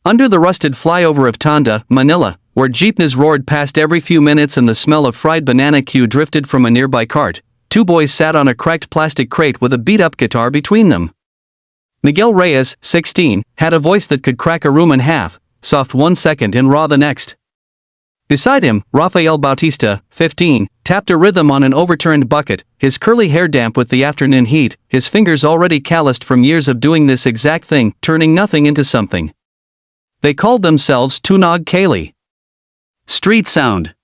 Under the rusted flyover of Tondo, Manila, where jeepneys roared past every few minutes and the smell of fried banana Q drifted from a nearby cart, two boys sat on a cracked plastic crate with a beat-up guitar between them. Miguel Reyes, 16, had a voice that could crack a room in half, soft 1 second and raw the next. Beside him, Rafael Bautista, 15, tapped a rhythm on an overturned bucket, his curly hair damp with the afternoon heat, his fingers already calloused from years of doing this exact thing, turning nothing into something. They called themselves unshakable. Street sound.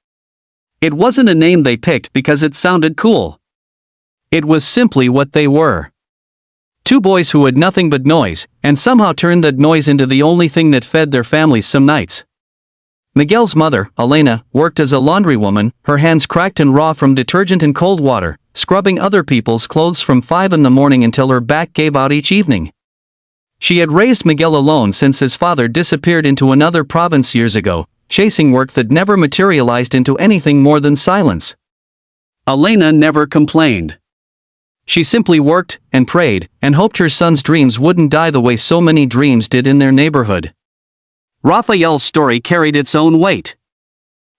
It wasn't a name they picked because it sounded cool. It was simply what they were. Two boys who had nothing but noise, and somehow turned that noise into the only thing that fed their families some nights. Miguel's mother, Elena, worked as a laundrywoman, her hands cracked and raw from detergent and cold water, scrubbing other people's clothes from 5 in the morning until her back gave out each evening. She had raised Miguel alone since his father disappeared into another province years ago, chasing work that never materialized into anything more than silence. Elena never complained. She simply worked, and prayed, and hoped her son's dreams wouldn't die the way so many dreams did in their neighborhood. Rafael's story carried its own weight.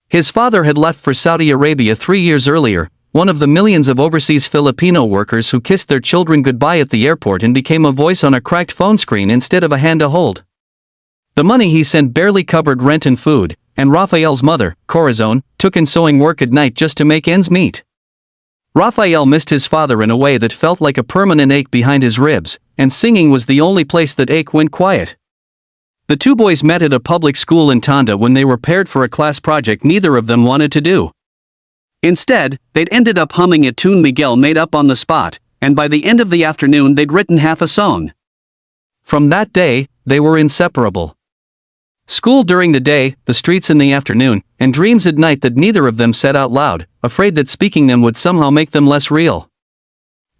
His father had left for Saudi Arabia 3 years earlier, one of the millions of overseas Filipino workers who kissed their children goodbye at the airport and became a voice on a cracked phone screen instead of a hand to hold. The money he sent barely covered rent and food, and Rafael's mother, Corazon, took in sewing work at night just to make ends meet. Rafael missed his father in a way that felt like a permanent ache behind his ribs, and singing was the only place that ache went quiet. The two boys met at a public school in Tondo when they were paired for a class project neither of them wanted to do. Instead, they'd ended up humming a tune Miguel made up on the spot, and by the end of the afternoon they'd written half a song. From that day, they were inseparable. School during the day, the streets in the afternoon, and dreams at night that neither of them said out loud, afraid that speaking them would somehow make them less real.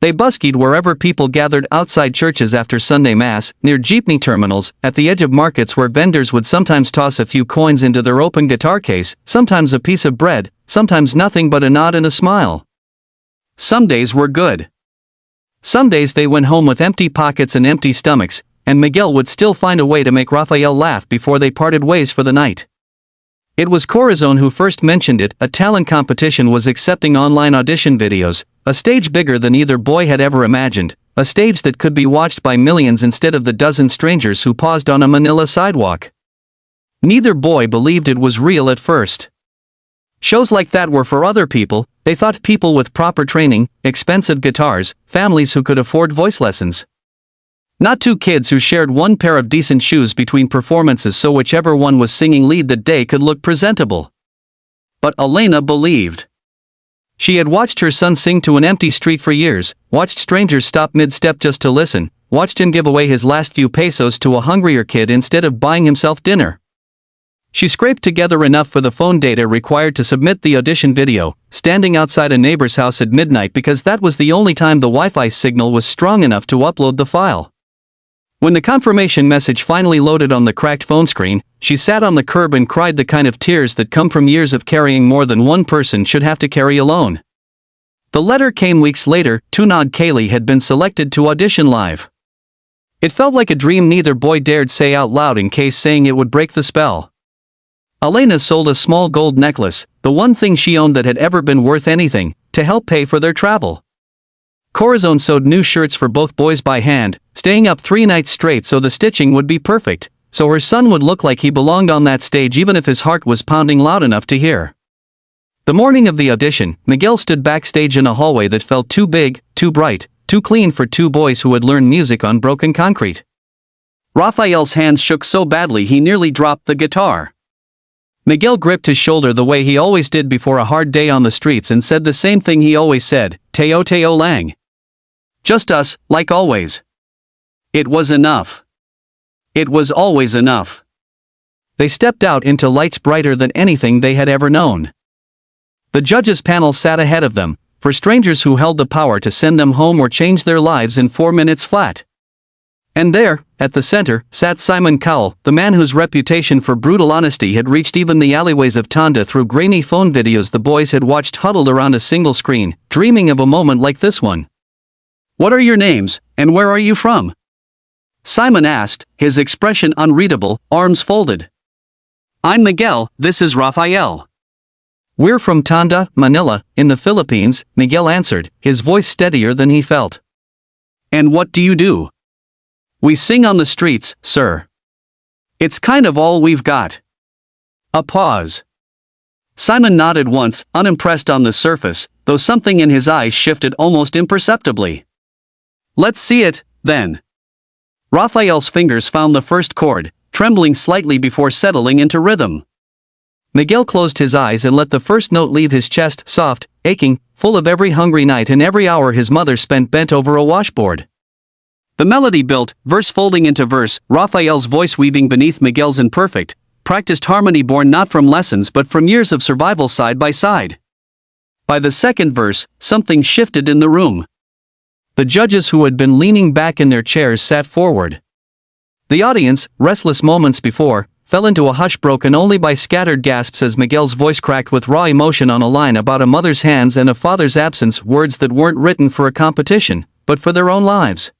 They buskied wherever people gathered outside churches after Sunday Mass, near jeepney terminals, at the edge of markets where vendors would sometimes toss a few coins into their open guitar case, sometimes a piece of bread, sometimes nothing but a nod and a smile. Some days were good. Some days they went home with empty pockets and empty stomachs, and Miguel would still find a way to make Rafael laugh before they parted ways for the night. It was Corazon who first mentioned it. A talent competition was accepting online audition videos, a stage bigger than either boy had ever imagined, a stage that could be watched by millions instead of the dozen strangers who paused on a Manila sidewalk. Neither boy believed it was real at first. Shows like that were for other people, they thought, people with proper training, expensive guitars, families who could afford voice lessons. Not two kids who shared one pair of decent shoes between performances so whichever one was singing lead that day could look presentable. But Elena believed. She had watched her son sing to an empty street for years, watched strangers stop mid-step just to listen, watched him give away his last few pesos to a hungrier kid instead of buying himself dinner. She scraped together enough for the phone data required to submit the audition video, standing outside a neighbor's house at midnight because that was the only time the Wi-Fi signal was strong enough to upload the file. When the confirmation message finally loaded on the cracked phone screen, she sat on the curb and cried the kind of tears that come from years of carrying more than one person should have to carry alone. The letter came weeks later. Unshakable had been selected to audition live. It felt like a dream neither boy dared say out loud in case saying it would break the spell. Elena sold a small gold necklace, the one thing she owned that had ever been worth anything, to help pay for their travel. Corazon sewed new shirts for both boys by hand, staying up 3 nights straight so the stitching would be perfect, so her son would look like he belonged on that stage even if his heart was pounding loud enough to hear. The morning of the audition, Miguel stood backstage in a hallway that felt too big, too bright, too clean for two boys who had learned music on broken concrete. Rafael's hands shook so badly he nearly dropped the guitar. Miguel gripped his shoulder the way he always did before a hard day on the streets and said the same thing he always said, "Teo Teo Lang. Just us, like always." It was enough. It was always enough. They stepped out into lights brighter than anything they had ever known. The judges' panel sat ahead of them, for strangers who held the power to send them home or change their lives in 4 minutes flat. And there, at the center, sat Simon Cowell, the man whose reputation for brutal honesty had reached even the alleyways of Tondo through grainy phone videos the boys had watched huddled around a single screen, dreaming of a moment like this one. "What are your names, and where are you from?" Simon asked, his expression unreadable, arms folded. I'm Miguel, this is Rafael. We're from Tondo, Manila, in the Philippines, Miguel answered, his voice steadier than he felt. And what do you do? We sing on the streets, sir. It's kind of all we've got. A pause. Simon nodded once, unimpressed on the surface, though something in his eyes shifted almost imperceptibly. Let's see it, then. Rafael's fingers found the first chord, trembling slightly before settling into rhythm. Miguel closed his eyes and let the first note leave his chest, soft, aching, full of every hungry night and every hour his mother spent bent over a washboard. The melody built, verse folding into verse, Rafael's voice weaving beneath Miguel's imperfect, practiced harmony born not from lessons but from years of survival side by side. By the second verse, something shifted in the room. The judges who had been leaning back in their chairs sat forward. The audience, restless moments before, fell into a hush broken only by scattered gasps as Miguel's voice cracked with raw emotion on a line about a mother's hands and a father's absence, words that weren't written for a competition, but for their own lives.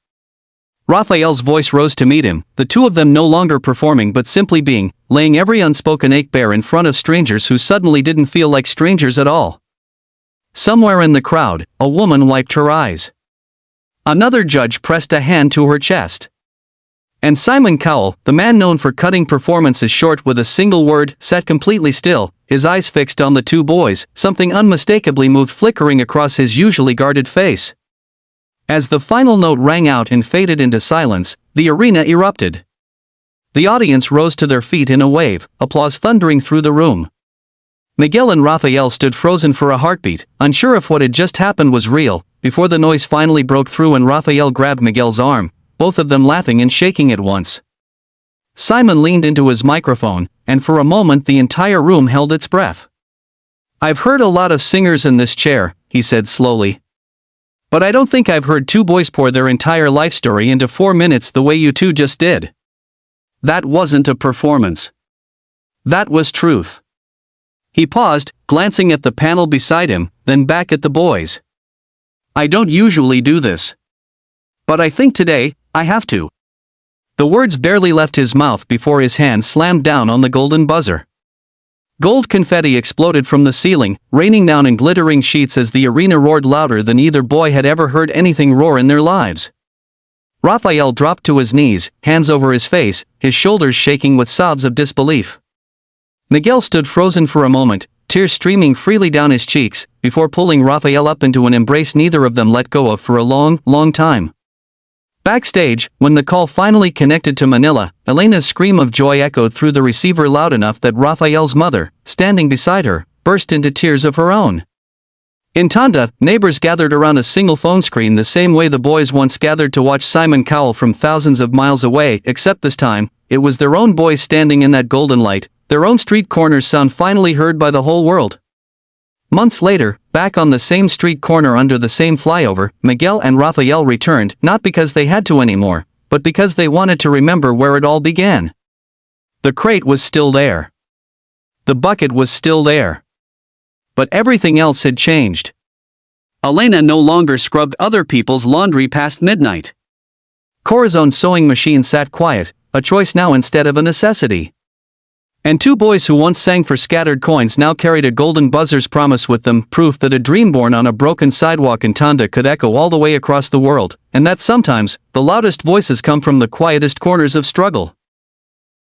Rafael's voice rose to meet him, the two of them no longer performing but simply being, laying every unspoken ache bare in front of strangers who suddenly didn't feel like strangers at all. Somewhere in the crowd, a woman wiped her eyes. Another judge pressed a hand to her chest. And Simon Cowell, the man known for cutting performances short with a single word, sat completely still, his eyes fixed on the two boys, something unmistakably moved flickering across his usually guarded face. As the final note rang out and faded into silence, the arena erupted. The audience rose to their feet in a wave, applause thundering through the room. Miguel and Rafael stood frozen for a heartbeat, unsure if what had just happened was real, before the noise finally broke through and Rafael grabbed Miguel's arm, both of them laughing and shaking at once. Simon leaned into his microphone, and for a moment the entire room held its breath. I've heard a lot of singers in this chair, he said slowly. But I don't think I've heard two boys pour their entire life story into 4 minutes the way you two just did. That wasn't a performance. That was truth. He paused, glancing at the panel beside him, then back at the boys. I don't usually do this. But I think today, I have to. The words barely left his mouth before his hand slammed down on the golden buzzer. Gold confetti exploded from the ceiling, raining down in glittering sheets as the arena roared louder than either boy had ever heard anything roar in their lives. Rafael dropped to his knees, hands over his face, his shoulders shaking with sobs of disbelief. Miguel stood frozen for a moment, tears streaming freely down his cheeks, before pulling Rafael up into an embrace neither of them let go of for a long, long time. Backstage, when the call finally connected to Manila, Elena's scream of joy echoed through the receiver loud enough that Rafael's mother, standing beside her, burst into tears of her own. In Tondo, neighbors gathered around a single phone screen the same way the boys once gathered to watch Simon Cowell from thousands of miles away, except this time, it was their own boys standing in that golden light, their own street corner's sound finally heard by the whole world. Months later, back on the same street corner under the same flyover, Miguel and Rafael returned, not because they had to anymore, but because they wanted to remember where it all began. The crate was still there. The bucket was still there. But everything else had changed. Elena no longer scrubbed other people's laundry past midnight. Corazone's sewing machine sat quiet, a choice now instead of a necessity. And two boys who once sang for scattered coins now carried a golden buzzer's promise with them, proof that a dream born on a broken sidewalk in Tondo could echo all the way across the world, and that sometimes, the loudest voices come from the quietest corners of struggle.